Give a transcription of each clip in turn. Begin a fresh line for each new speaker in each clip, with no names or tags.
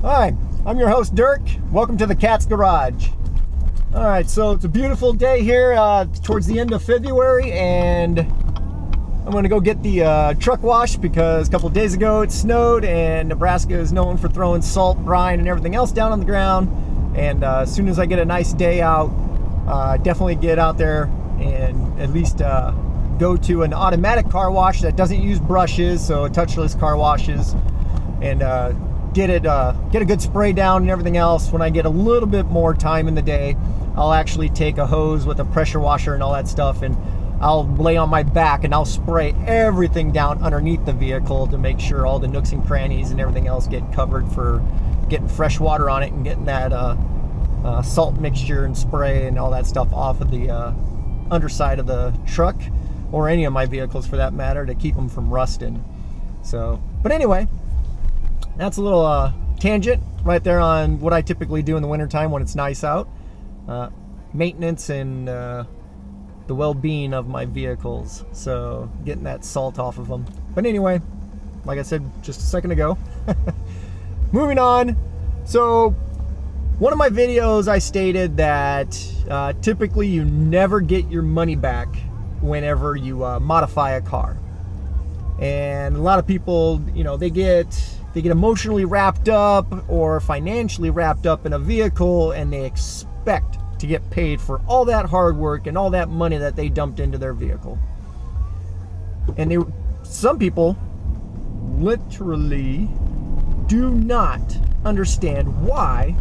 Hi, I'm your host Dirk. Welcome to the Cat's Garage. All right, so it's a beautiful day here towards the end of February, and I'm gonna go get the truck washed because a couple of days ago it snowed, and Nebraska is known for throwing salt, brine, and everything else down on the ground. And as soon as I get a nice day out, definitely get out there and at least go to an automatic car wash that doesn't use brushes, so touchless car washes, and get a good spray down and everything else. When I get a little bit more time in the day, I'll actually take a hose with a pressure washer and all that stuff, and I'll lay on my back and I'll spray everything down underneath the vehicle to make sure all the nooks and crannies and everything else get covered for getting fresh water on it and getting that salt mixture and spray and all that stuff off of the underside of the truck, or any of my vehicles for that matter, to keep them from rusting. So, but anyway, that's a little tangent right there on what I typically do in the wintertime when it's nice out. Maintenance and the well-being of my vehicles. So getting that salt off of them. But anyway, like I said just a second ago, moving on. So one of my videos I stated that typically you never get your money back whenever you modify a car. And a lot of people, you know, they get emotionally wrapped up or financially wrapped up in a vehicle, and they expect to get paid for all that hard work and all that money that they dumped into their vehicle. And some people literally do not understand why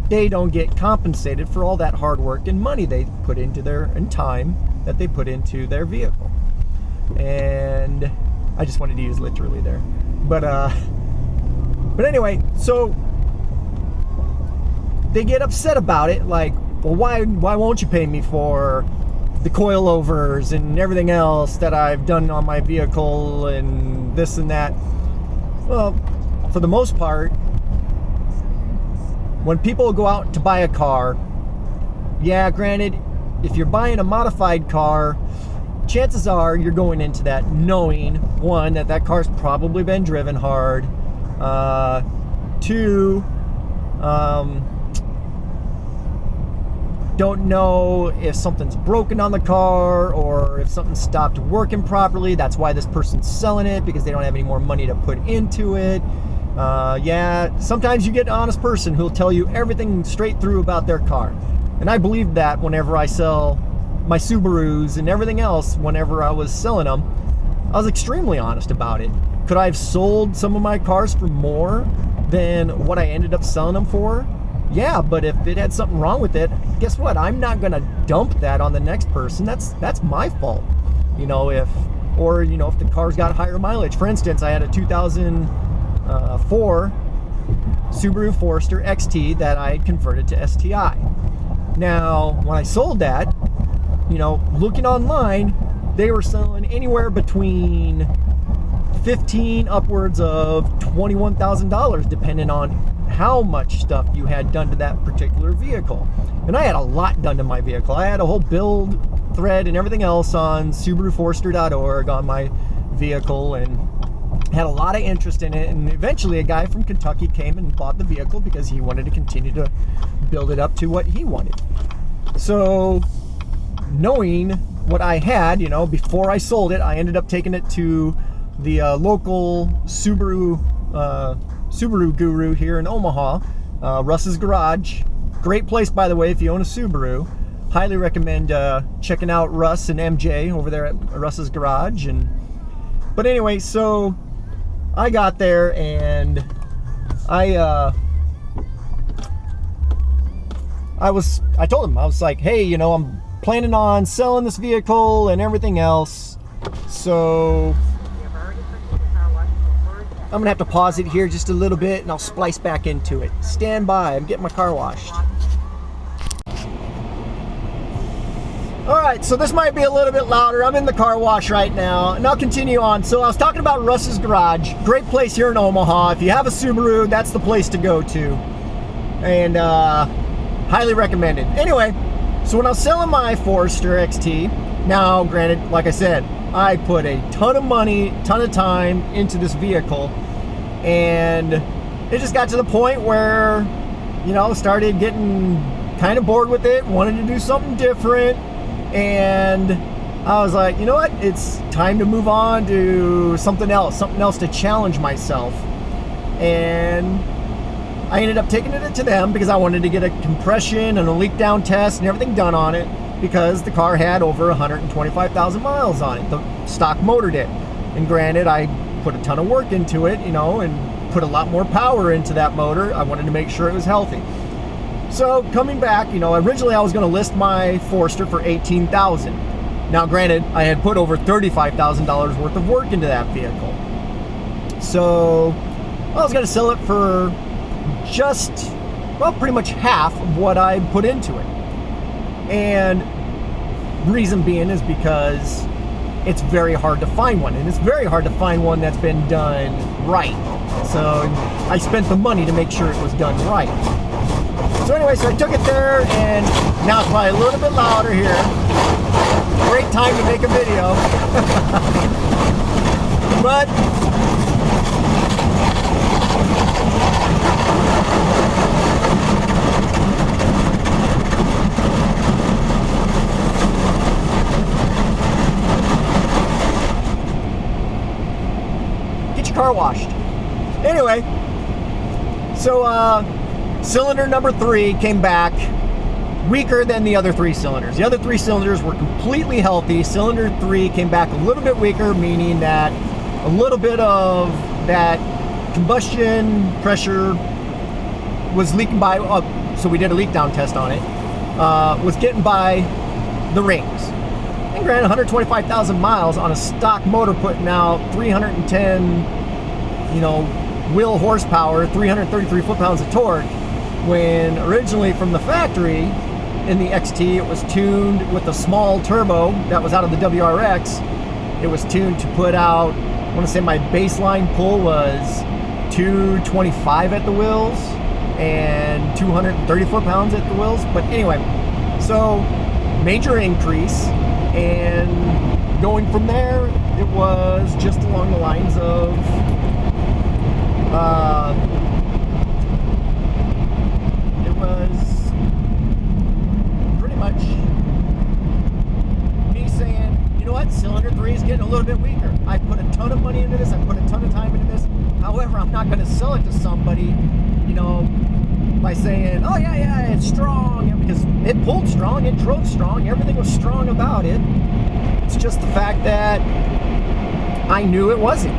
they don't get compensated for all that hard work and money they put into and time that they put into their vehicle. And I just wanted to use literally there. But anyway, so they get upset about it, like, well, why won't you pay me for the coilovers and everything else that I've done on my vehicle and this and that? Well, for the most part, when people go out to buy a car, yeah, granted, if you're buying a modified car, chances are you're going into that knowing, one, that car's probably been driven hard, two, don't know if something's broken on the car or if something stopped working properly. That's why this person's selling it, because they don't have any more money to put into it. Yeah, sometimes you get an honest person who'll tell you everything straight through about their car. And I believe that whenever I sell my Subarus and everything else, whenever I was selling them, I was extremely honest about it. Could I have sold some of my cars for more than what I ended up selling them for? Yeah, but if it had something wrong with it, guess what? I'm not gonna dump that on the next person. That's my fault. You know, if the car's got higher mileage. For instance, I had a 2004 Subaru Forester XT that I had converted to STI. Now, when I sold that, you know, looking online, they were selling anywhere between $15,000 upwards of $21,000, depending on how much stuff you had done to that particular vehicle. And I had a lot done to my vehicle. I had a whole build thread and everything else on SubaruForester.org on my vehicle, and had a lot of interest in it. And eventually a guy from Kentucky came and bought the vehicle because he wanted to continue to build it up to what he wanted. So knowing what I had, you know, before I sold it, I ended up taking it to the local Subaru guru here in Omaha, Russ's Garage. Great place, by the way, if you own a Subaru. Highly recommend checking out Russ and MJ over there at Russ's Garage. But anyway, so I got there and I told him, I was like, hey, you know, I'm planning on selling this vehicle and everything else, so I'm gonna have to pause it here just a little bit and I'll splice back into it. Stand by, I'm getting my car washed. Alright, so this might be a little bit louder. I'm in the car wash right now, and I'll continue on. So I was talking about Russ's Garage. Great place here in Omaha. If you have a Subaru, that's the place to go to. And highly recommended. Anyway, so when I was selling my Forester XT, now granted, like I said, I put a ton of money, ton of time into this vehicle, and it just got to the point where, you know, started getting kind of bored with it, wanted to do something different, and I was like, you know what, it's time to move on to something else to challenge myself. And I ended up taking it to them because I wanted to get a compression and a leak down test and everything done on it, because the car had over 125,000 miles on it. The stock motor did. And granted, I put a ton of work into it, you know, and put a lot more power into that motor. I wanted to make sure it was healthy. So coming back, you know, originally I was going to list my Forester for $18,000. Now granted, I had put over $35,000 worth of work into that vehicle. So I was going to sell it for just, well, pretty much half of what I put into it. And reason being is because it's very hard to find one, and it's very hard to find one that's been done right. So I spent the money to make sure it was done right. So anyway, so I took it there, and now it's probably a little bit louder here. Great time to make a video. But car washed. Anyway, so cylinder number 3 came back weaker than the other 3 cylinders. The other 3 cylinders were completely healthy. Cylinder 3 came back a little bit weaker, meaning that a little bit of that combustion pressure was leaking by, so we did a leak down test on it, was getting by the rings. And granted, 125,000 miles on a stock motor putting out 310, you know, wheel horsepower, 333 foot-pounds of torque, when originally from the factory in the XT it was tuned with a small turbo that was out of the WRX. It was tuned to put out, I want to say my baseline pull was 225 at the wheels and 230 foot-pounds at the wheels. But anyway, so major increase, and going from there it was just along the lines of it was pretty much me saying, you know what, cylinder 3 is getting a little bit weaker. I put a ton of money into this, I put a ton of time into this. However, I'm not going to sell it to somebody, you know, by saying, oh yeah, it's strong, because it pulled strong, it drove strong, everything was strong about it. It's just the fact that I knew it wasn't.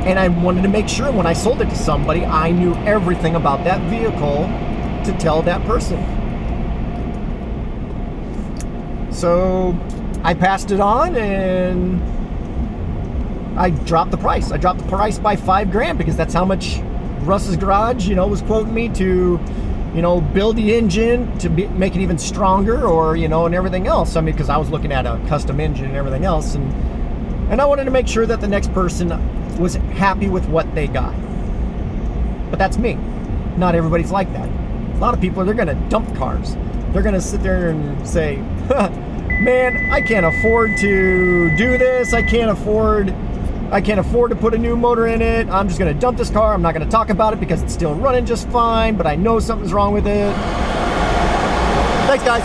And I wanted to make sure when I sold it to somebody, I knew everything about that vehicle to tell that person. So I passed it on, and I dropped the price. I dropped the price by $5,000 because that's how much Russ's Garage, you know, was quoting me to, you know, build the engine to make it even stronger, or, you know, and everything else. I mean, because I was looking at a custom engine and everything else, and I wanted to make sure that the next person was happy with what they got. But that's me. Not everybody's like that. A lot of people, they're gonna dump cars. They're gonna sit there and say, man, I can't afford to do this. I can't afford to put a new motor in it. I'm just gonna dump this car. I'm not gonna talk about it because it's still running just fine, but I know something's wrong with it. Thanks, guys.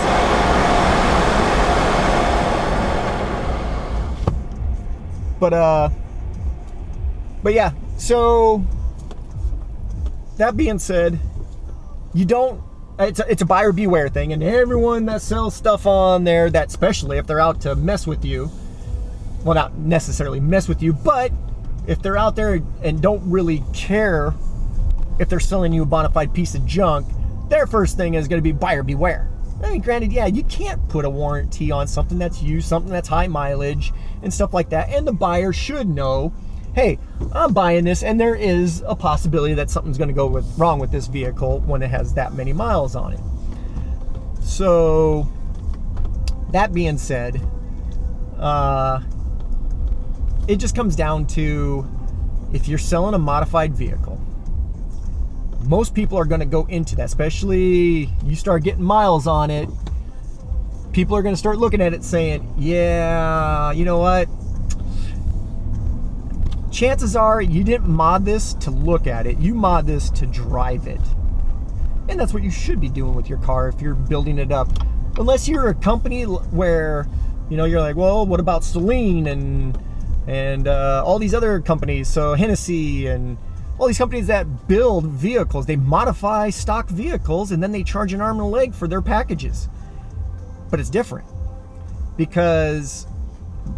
But yeah, so that being said, it's a buyer beware thing, and everyone that sells stuff on there, that especially if they're out to mess with you, well, not necessarily mess with you, but if they're out there and don't really care if they're selling you a bona fide piece of junk, their first thing is going to be buyer beware. I mean, granted, yeah, you can't put a warranty on something that's used, something that's high mileage and stuff like that, and the buyer should know, hey, I'm buying this, and there is a possibility that something's going to go wrong with this vehicle when it has that many miles on it. So, that being said, it just comes down to, if you're selling a modified vehicle, most people are going to go into that, especially you start getting miles on it, people are going to start looking at it saying, yeah, you know what, chances are you didn't mod this to look at it. You mod this to drive it. And that's what you should be doing with your car if you're building it up. Unless you're a company where, you know, you're like, well, what about Celine and all these other companies, so Hennessy and all these companies that build vehicles. They modify stock vehicles and then they charge an arm and a leg for their packages. But it's different because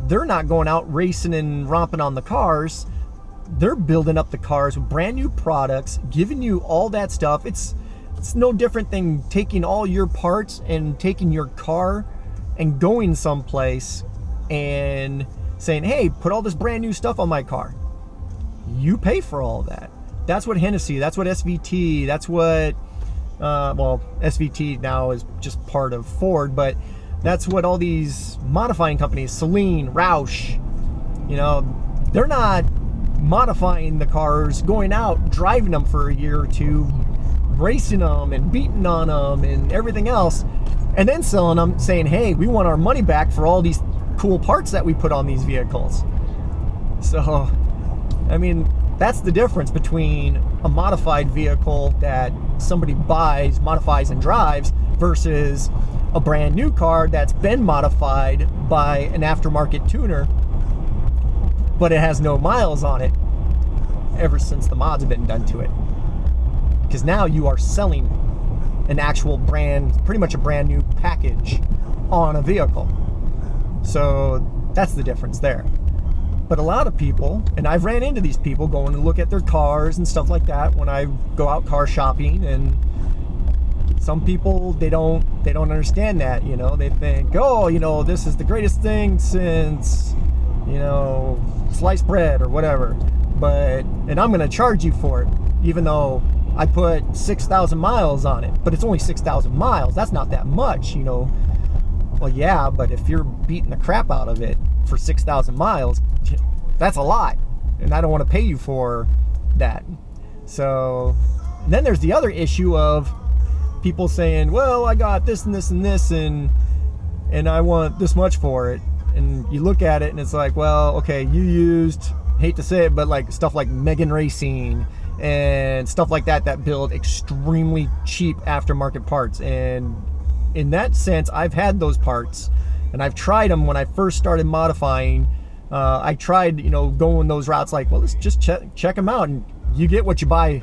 they're not going out racing and romping on the cars. They're building up the cars with brand new products, giving you all that stuff. It's no different than taking all your parts and taking your car and going someplace and saying, hey, put all this brand new stuff on my car. You pay for all that. That's what Hennessy, that's what SVT, that's what, well, SVT now is just part of Ford, but that's what all these modifying companies, Celine, Roush, you know, they're not modifying the cars, going out, driving them for a year or two, racing them and beating on them and everything else, and then selling them, saying, hey, we want our money back for all these cool parts that we put on these vehicles. So, I mean, that's the difference between a modified vehicle that somebody buys, modifies, and drives versus a brand new car that's been modified by an aftermarket tuner, but it has no miles on it ever since the mods have been done to it. Because now you are selling an actual brand, pretty much a brand new package on a vehicle. So that's the difference there. But a lot of people, and I've ran into these people going to look at their cars and stuff like that when I go out car shopping, and some people, they don't understand that, you know. They think, oh, you know, this is the greatest thing since, you know, sliced bread or whatever. But, and I'm going to charge you for it, even though I put 6,000 miles on it. But it's only 6,000 miles. That's not that much, you know. Well, yeah, but if you're beating the crap out of it for 6,000 miles, that's a lot. And I don't want to pay you for that. So then there's the other issue of people saying, well, I got this and this and this, and I want this much for it. And you look at it and it's like, well, okay, you used, hate to say it, but like stuff like Megan Racing and stuff like that that build extremely cheap aftermarket parts. And in that sense, I've had those parts and I've tried them when I first started modifying. I tried, you know, going those routes like, well, let's just check them out, and you get what you buy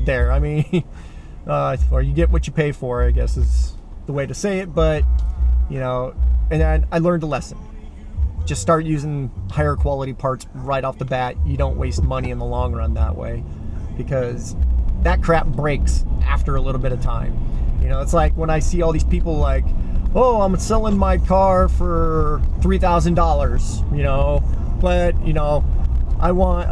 there. I mean, or you get what you pay for, I guess is the way to say it. But, you know, and I learned a lesson. Just start using higher quality parts right off the bat. You don't waste money in the long run that way, because that crap breaks after a little bit of time. You know, it's like when I see all these people like, oh, I'm selling my car for $3,000, you know, but, you know, I want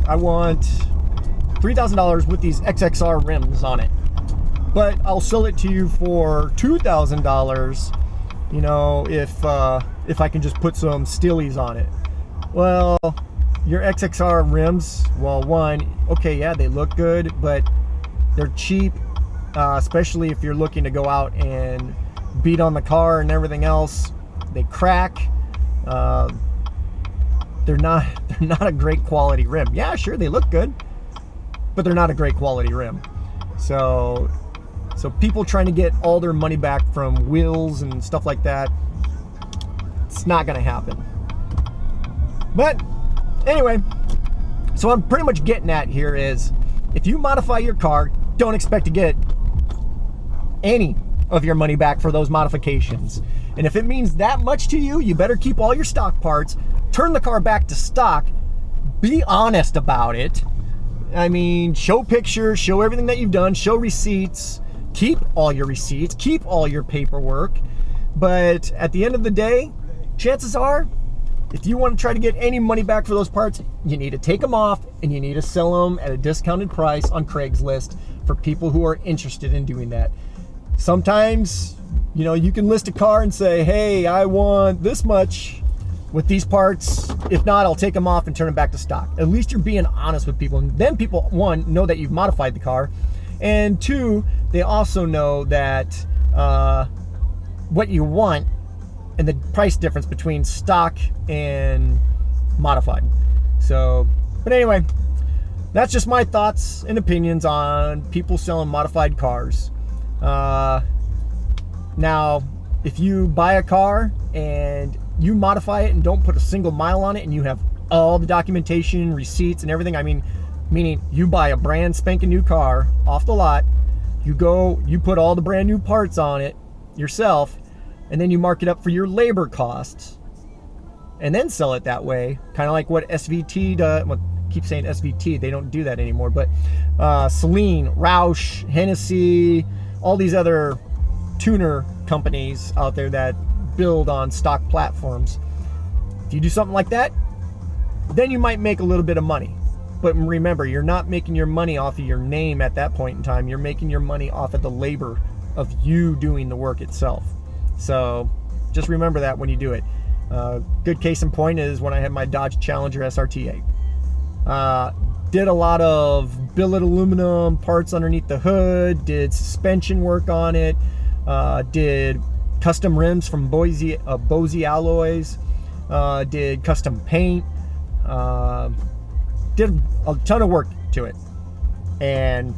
$3,000 with these XXR rims on it, but I'll sell it to you for $2,000, you know, if I can just put some Steelies on it. Well, your XXR rims, well, one, okay, yeah, they look good, but they're cheap, especially if you're looking to go out and beat on the car and everything else. They crack. They're not a great quality rim. Yeah, sure, they look good, but they're not a great quality rim. So people trying to get all their money back from wheels and stuff like that, it's not gonna happen. But anyway, so I'm pretty much getting at here is, if you modify your car, don't expect to get any of your money back for those modifications. And if it means that much to you, you better keep all your stock parts, turn the car back to stock, be honest about it. I mean, show pictures, show everything that you've done, show receipts, keep all your receipts, keep all your paperwork. But at the end of the day, chances are, if you want to try to get any money back for those parts, you need to take them off and you need to sell them at a discounted price on Craigslist for people who are interested in doing that. Sometimes, you know, you can list a car and say, hey, I want this much with these parts. If not, I'll take them off and turn them back to stock. At least you're being honest with people. And then people, one, know that you've modified the car. And two, they also know that what you want and the price difference between stock and modified. So, but anyway, that's just my thoughts and opinions on people selling modified cars. Now, if you buy a car and you modify it and don't put a single mile on it, and you have all the documentation, receipts, and everything, I mean, meaning you buy a brand spanking new car off the lot, you put all the brand new parts on it yourself, and then you mark it up for your labor costs, and then sell it that way, kind of like what SVT does. Well, I keep saying SVT, they don't do that anymore, but Saleen, Roush, Hennessy, all these other tuner companies out there that build on stock platforms. If you do something like that, then you might make a little bit of money. But remember, you're not making your money off of your name at that point in time. You're making your money off of the labor of you doing the work itself. So just remember that when you do it. Good case in point is when I had my Dodge Challenger SRT8. Did a lot of billet aluminum parts underneath the hood, did suspension work on it, did custom rims from Boise Alloys, did custom paint, did a ton of work to it, and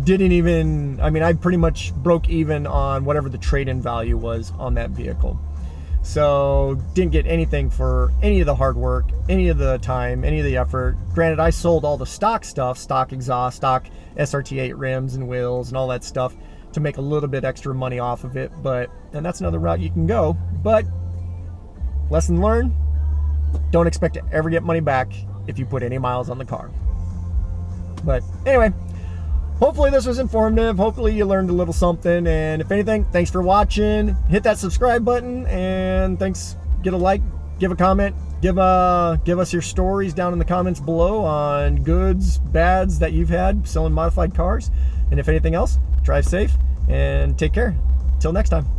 didn't even, I mean, I pretty much broke even on whatever the trade-in value was on that vehicle. So didn't get anything for any of the hard work, any of the time, any of the effort. Granted, I sold all the stock stuff, stock exhaust, stock SRT8 rims and wheels and all that stuff to make a little bit extra money off of it, and that's another route you can go. But lesson learned, don't expect to ever get money back if you put any miles on the car. But anyway, hopefully this was informative. Hopefully you learned a little something, and if anything, thanks for watching. Hit that subscribe button, and thanks. Get a like, give a comment, give us your stories down in the comments below on goods, bads that you've had selling modified cars. And if anything else, drive safe and take care. Till next time.